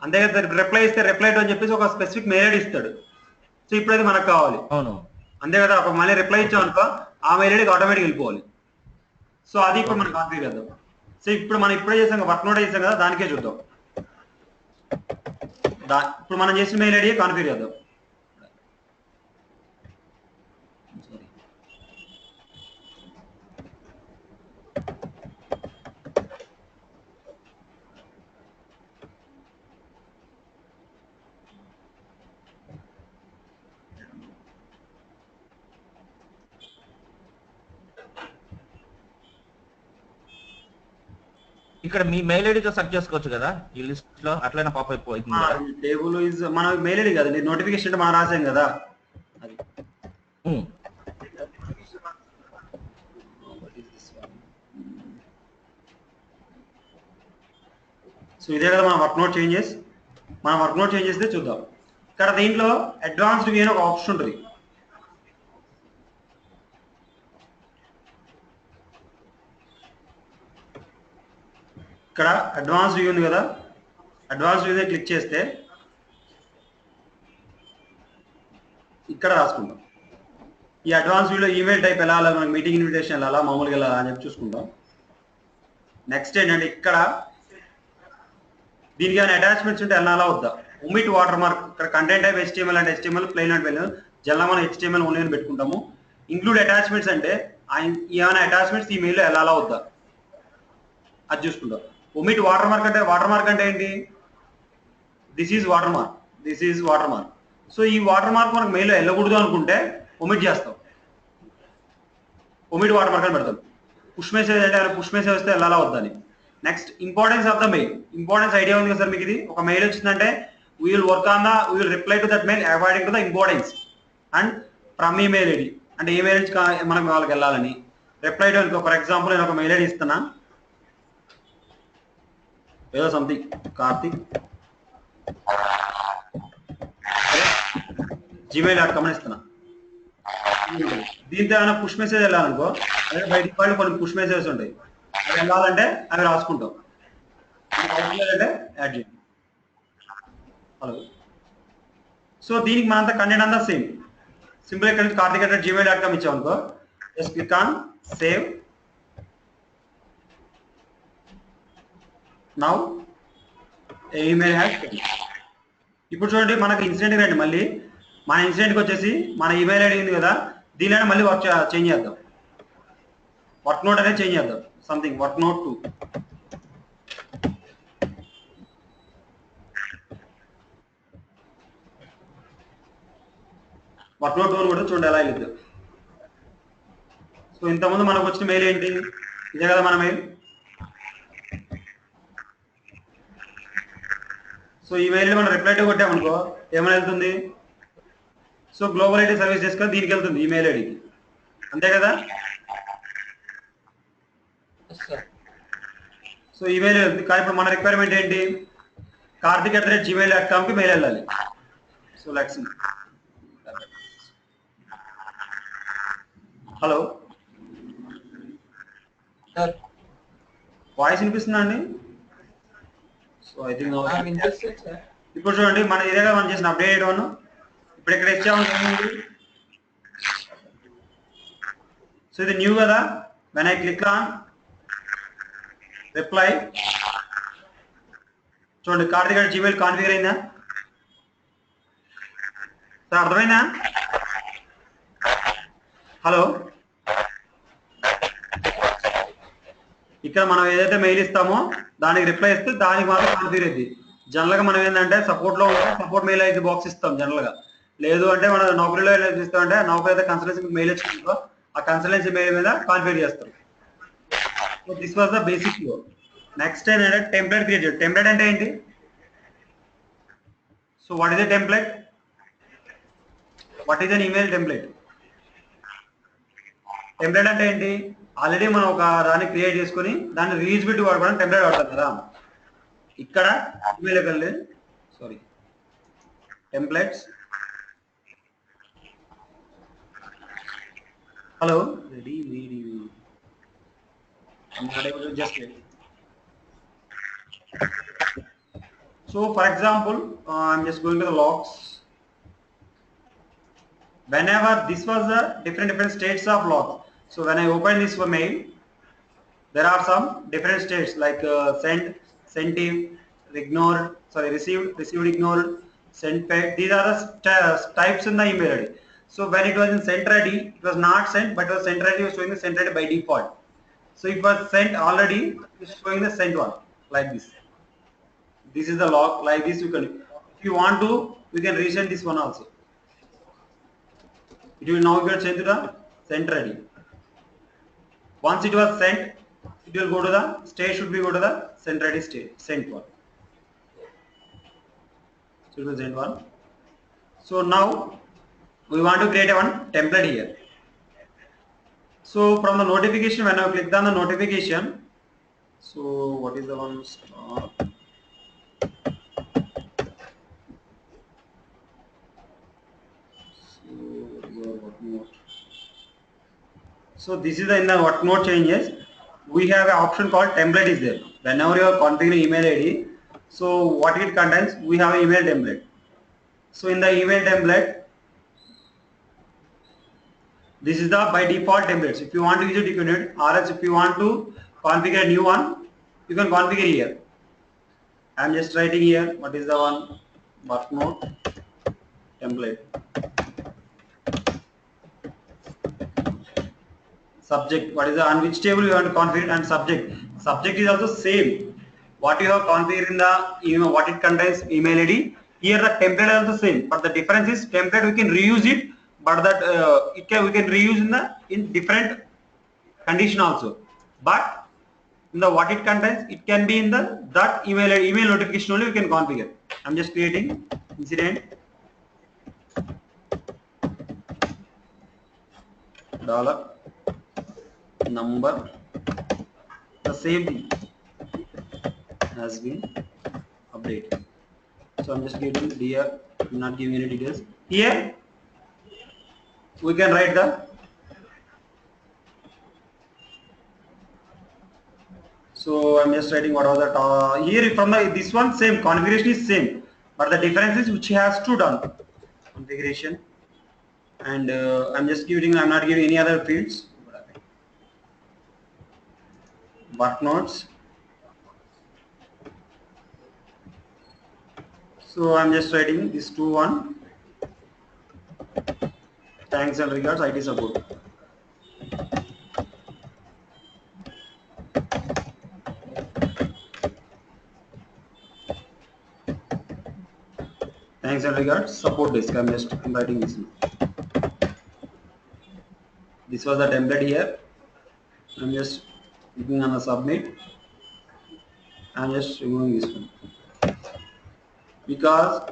అంతే కదా. రిప్లై ఇస్తే రిప్లై అని చెప్పేసి ఒక స్పెసిఫిక్ మెయిల్ ఐడి ఇస్తాడు. సో ఇప్పుడైతే మనకు కావాలి, అంతే కదా. అప్పుడు మళ్ళీ రిప్లై ఇచ్చాం అనుకో ఆ మెయిల్ ఐడికి ఆటోమేటిక్ వెళ్ళిపోవాలి. సో అది ఇప్పుడు మనం కాన్ఫిగర్ చేద్దాం. సో ఇప్పుడు మనం ఇప్పుడే చేసాం, వర్క్ నోట్ చేసాం కదా, దానికే చూద్దాం. ఇప్పుడు మనం చేసిన మెయిల్ ఐడి కాన్ఫిగర్ చేద్దాం. ఇక్కడ మీ మెయిల్ ఐడితో సెర్చ్ చేసుకోవచ్చు కదా ఈ లిస్ట్ లో, అట్లైనా పాప్ అయిపోతుంది. టేబుల్ ఇస్ మన మెయిల్ ఐడి కదా, నోటిఫికేషన్ అంటే మనం రాసాం కదా అది. సో ఇదే కదా మన వర్క్ నోట్ చేంజెస్. మనం వర్క్ నోట్ చేంజ్ చేస్తే చూద్దాం. ఇక్కడ దీంట్లో అడ్వాన్స్డ్ వ్యూ అని ఒక ఆప్షన్ ఉంటుంది. ఇక్కడ అడ్వాన్స్ వ్యూ ఉంది కదా, అడ్వాన్స్ వ్యూ క్లిక్ చేస్తే ఇక్కడ రాసుకుంటాం. ఈ అడ్వాన్స్ వ్యూలో ఈమెయిల్ టైప్ ఎలా, మనకి మీటింగ్ ఇన్విటేషన్ వెళ్ళాలా, మామూలుగా వెళ్ళాలా అని చెప్పి చూసుకుంటాం. నెక్స్ట్ ఏంటంటే ఇక్కడ దీనికి ఏమైనా అటాచ్మెంట్స్ ఉంటే వెళ్ళాలా వద్దా, ఒమిట్ వాటర్ మార్క్. ఇక్కడ కంటెంట్ టైప్ HTML అంటే HTML, ప్లెయిన్ అంటే ప్లెయిన్, జనరల్గా మనం HTML ఓన్లీ అని పెట్టుకుంటాము. ఇంక్లూడ్ అటాచ్మెంట్స్ అంటే ఏమైనా అటాచ్మెంట్స్ ఈ మెయిల్లో వెళ్ళాలా వద్దా అది చూసుకుంటాం. ఒమిట్ వాటర్ మార్క్ అంటే ఏంటి, this is water mark. So ఈ వాటర్ మార్క్ మనకు మెయిల్లో వెళ్ళకూడదు అనుకుంటే ఒమిట్ చేస్తాం, ఒమిట్ వాటర్ మార్క్ అని పెడతాం. పుష్ మెసేజ్ అంటే పుష్ మెసేజ్ వస్తే వెళ్ళాలా వద్దని. Next importance of the mail. Importance idea ఉంది కదా సార్ మీకు, ఇది ఒక మెయిల్ వచ్చిందంటే we will reply to that mail according to the importance and from email ID, అంటే ఏ మెయిల్ నుంచి మనకు వాళ్ళకి వెళ్ళాలని రిప్లై టు అనుకో. ఫర్ ఎగ్జాంపుల్ నేను ఒక మెయిల్ ఐడి ఇస్తున్నా, ఏదో సంథింగ్ కార్తిక్ gmail.com అని ఇస్తున్నా. దీంతో ఏమైనా పుష్ మెసేజ్ వెళ్ళాలనుకో, అదే బై డిఫాల్ట్ కొన్ని పుష్ మెసేజెస్ ఉంటాయి, అవి వెళ్ళాలంటే అవి రాసుకుంటాం. అంటే యాడ్ చేయండి. హలో. సో దీనికి మనంతా కంటెంట్ అంతా సేమ్. సింపుల్ ఇక్కడ నుంచి కార్తిక్@gmail.com ఇచ్చామనుకో, just click on save. Now email has changed. ఇప్పుడు చూడండి మనకి ఇన్సిడెంట్ రండి, మళ్ళీ మన ఇన్సిడెంట్కి వచ్చేసి మన ఈమెయిల్ ఐడి ఉంది కదా, దీనిలో మళ్ళీ వర్క్ చేంజ్ చేద్దాం. వర్క్ నోట్ అనేది చేంజ్ చేద్దాం, something work note 2. Work note 2 కూడా చూడండి ఎలా వెళ్ళిద్దాం. సో ఇంతకుముందు మనకు వచ్చిన మెయిల్ ఏంటి, ఇదే కదా మన మెయిల్. సో ఈ మెయిల్ మనం రిప్లై టు కొట్టామనుకో ఏమైనా వెళ్తుంది, so global IT service desk దీనికి వెళ్తుంది, ఈమెయిల్ ఐడికి, అంతే కదా. సో ఈమెయిల్ వెళ్తుంది. కానీ ఇప్పుడు మన రిక్వైర్మెంట్ ఏంటి, karthik@gmail.com మెయిల్ వెళ్ళాలి. So let's see. Hello sir voice వినిపిస్తుందా అండి? సో ఐ థింక్ వినిపిస్తుంది సార్. ఇప్పుడు చూడండి మన ఏరియాగా మనం చేసిన అప్డేట్ చేయడం, ఇప్పుడు ఇక్కడ ఇచ్చాము. సో ఇది న్యూ కదా, when I click on reply చూడండి karthik@gmail కాన్ఫిగర్ అయిందా సార్, అర్థమైందా? హలో, ఇక్కడ మనం ఏదైతే మెయిల్ ఇస్తామో దానికి రిప్లై ఇస్తే దానికి మాత్రం కాన్ఫిగర్ అయింది. జనరల్ గా మనం ఏంటంటే సపోర్ట్ లో ఉంటే సపోర్ట్ మెయిల్ అయితే బాక్స్ ఇస్తాం జనరల్ గా, లేదు అంటే మనం నౌకరీలో ఇస్తామంటే నౌకరీ అయితే కన్సల్టెన్సీ మెయిల్ వచ్చిందో ఆ కన్సల్టెన్సీ మెయిల్ మీద కాన్ఫిగర్ చేస్తారు. So this was the basic flow. Next ఏంటంటే టెంప్లెట్ క్రియేట్ చేయాలి. టెంప్లెట్ అంటే ఏంటి? So what is a template? What is an email template? Template అంటే ఏంటి? ఆల్రెడీ మనం ఒక దాన్ని క్రియేట్ చేసుకుని దాన్ని రీయూజబిలిటీ వాడుకోవడం టెంప్లెట్ వాడతాం కదా. ఇక్కడ ఈమెయిల్కి వెళ్ళి sorry templates, hello ready just wait. So for example, I'm just going to the logs. Whenever this was the different states of logs. So when I open this mail, there are some different states like sent, sent in, ignored, sorry received, received ignored, sent paid. These are the types in the email ID. So when it was in sent ready, it was not sent, but it was sent ready, was showing the sent ready by default. So it was sent already, it's showing the sent one like this. This is the log like this. You can, if you want to, you can resend this one also. It will now get sent to the sent ready. Once it was sent, it will go to the state, should be go to the sent ready state, sent one. So it will send one. So now we want to create a one template here. So from the notification, when I click on the notification, so what is the one start? So this is the in the what node changes. We have an option called template is there. Whenever you are configuring email ID, so what it contains, we have an email template. So in the email template, this is the by default templates. If you want to use it, you can do it. Or else if you want to configure a new one, you can configure here. I am just writing here. What is the one work node template? Subject. What is the on which table you want to configure, and subject. Subject is also same. What you have configured in the what it contains email ID. Here the template is also same, but the difference is template we can reuse it. But that we can reuse in different condition also. But in the what it contains, it can be in the that email notification only we can configure. I'm just creating incident dollar number, the same thing has been updated. So I'm just giving dear, I'm not giving any details here. We can write the so I'm just writing what was the here from the this one same configuration is same, but the difference is which has to done configuration, and I'm just giving, I'm not giving any other fields. Work notes, So I'm just writing this 2-1. Thanks and regards, IT support. Thanks and regards, support desk. I'm writing this now. This was the template here. I'm just clicking on the submit. I'm just removing this one. Because,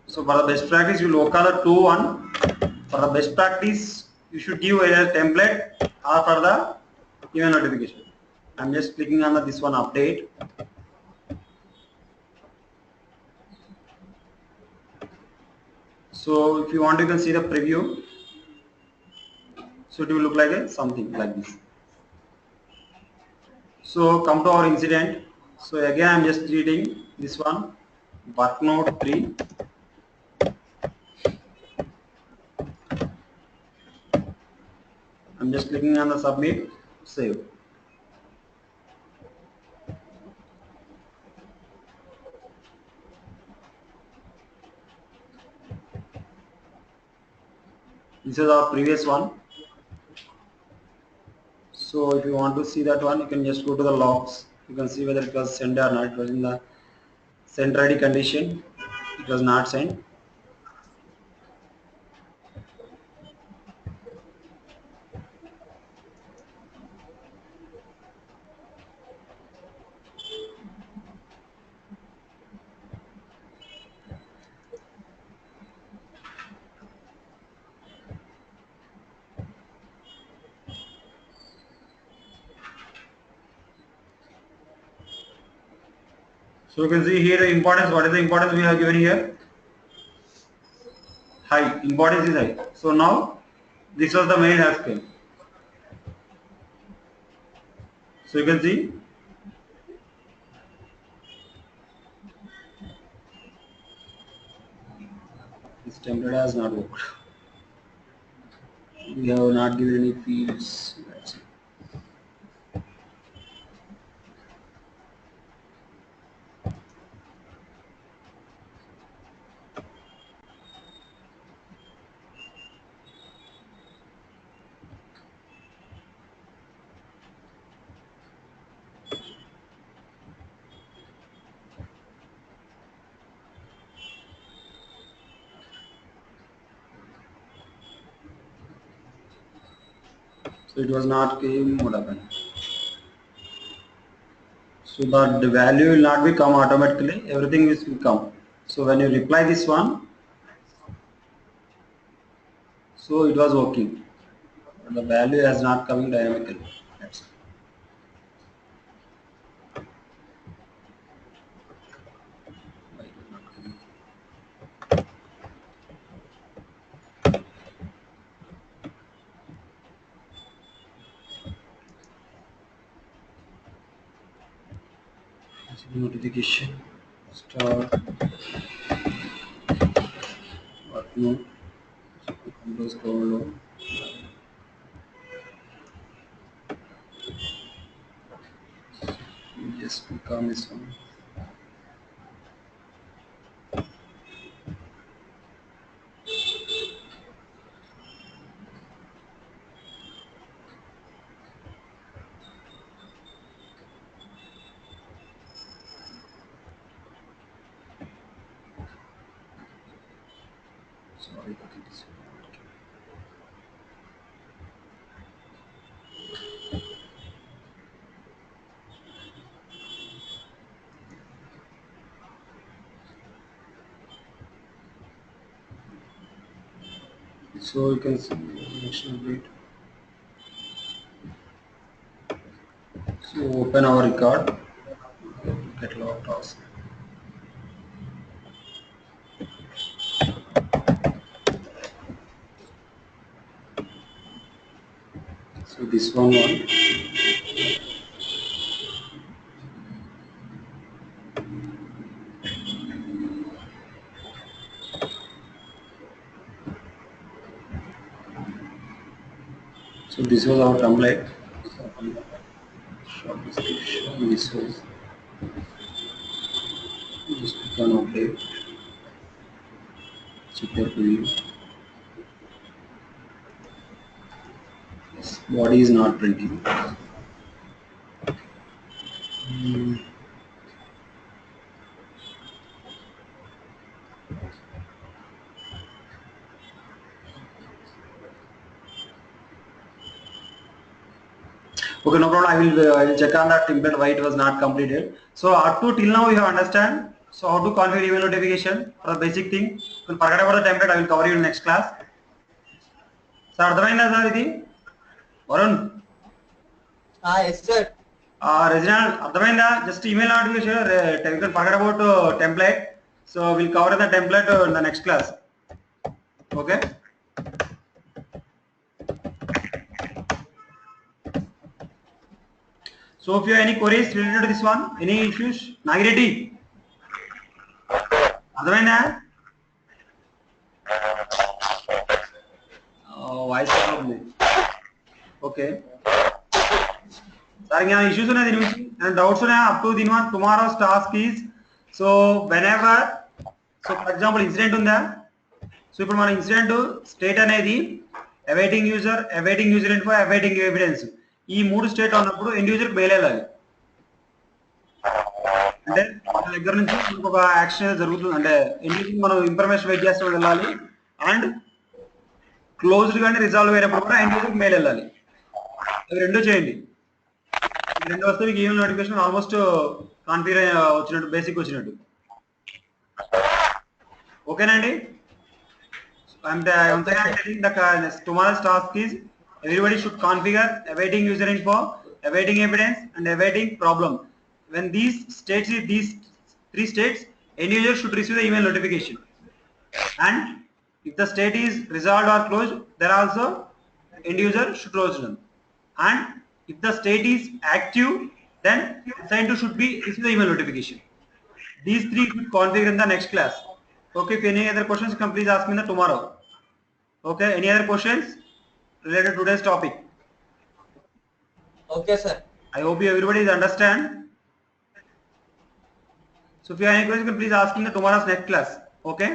so for the best practice, you will work on the 2-1. For the best practice, you should give either template or for the email notification. I'm just clicking on this one update. So if you want, you can see the preview. So it will look like something like this. So come to our incident. So again, I'm just reading this one, work node 3. I'm just clicking on the submit, save. This is our previous one. So if you want to see that one, you can just go to the logs. You can see whether it was sent or not. It was in the sent ready condition. It was not sent. So you can see here the importance. What is the importance we have given here? High. Importance is high. So now this was the mail has came. So you can see this template has not worked. We have not given any fields. That's it. So it was not came. What happened? So the value will not be come automatically. Everything will come. So when you reply this one, so it was working. The value has not coming dynamically. That's it. Why it is not coming? Notification start what no Windows scroll down. Just click on this one. Sorry, okay, this one. So you can see next update. So open our record. Get logged task. So this one. So this was our template. Short description. This was just click on update. Yes, body is not printing. Okay, no problem. I will check on that template why it was not completed. So up to till now you have understand. So how to configure email notification for the basic thing. You will forget about the template. I will cover you in next class. So అర్థమైందా sir ఇది Varun yes sir. Reginald అర్థమైందా just email notification you can forget about template. So we'll cover the template in the next class. Okay. So if you have any queries related to this one, any issues, Nagireddy? అర్థమైందా voice ఉంది okay sir ఇంకా issues ఉన్నాయి దీని గురించి doubts ఉన్నాయా up to దీని one tomorrow's task is so whenever so for example incident ఉందా so ఇప్పుడు మన ఇన్సిడెంట్ స్టేట్ అనేది awaiting user info awaiting evidence ఈ మూడు స్టేట్ ఉన్నప్పుడు ఎండ్ యూజర్కి మెయిల్ వెళ్ళాలి అంటే మన దగ్గర నుంచి ఒక యాక్షన్ జరుగుతుంది అంటే ఎండ్ యూజర్ మనం ఇన్ఫర్మేషన్ వెయిట్ చేస్తూ వెళ్ళాలి అండ్ క్లోజ్డ్ కానీ రిజాల్వ్ అయినప్పుడు కూడా ఎండ్ యూజర్కి మెయిల్ వెళ్ళాలి అవి రెండు చేయండి రెండు వస్తే మీకు ఈమెయిల్ నోటిఫికేషన్ ఆల్మోస్ట్ కాన్ఫిగర్ వచ్చినట్టు బేసిక్ వచ్చినట్టు ఓకేనండి and once again I'm telling the tomorrow's task is everybody should configure awaiting user info, awaiting evidence and awaiting problem. When these three states, end user should receive the email notification, and if the state is resolved or closed, there also end user should close them, and if the state is active, then assigned to should be receive the email notification. These three should configure in the next class. Okay, if any other questions, you can please ask me in the tomorrow. Okay, any other questions related to today's topic? Okay sir. I hope you everybody is understand. So if you have any questions, you can please ask in the tomorrow's next class. Okay.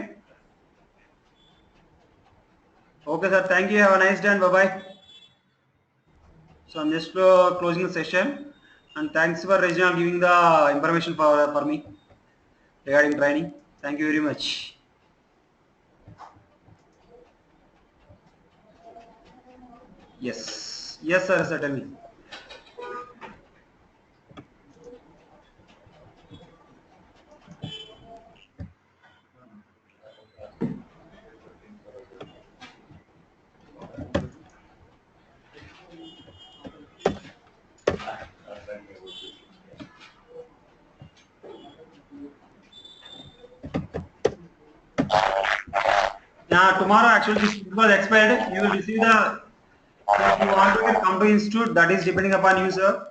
Okay sir, thank you. Have a nice day and bye bye. So I'm just closing the session, and thanks for Reginald giving the information for me regarding training. Thank you very much. Yes, yes sir, certainly. Yeah, tomorrow actually this book was expired. You will receive the. So if you want to come to institute, that is depending upon you, sir.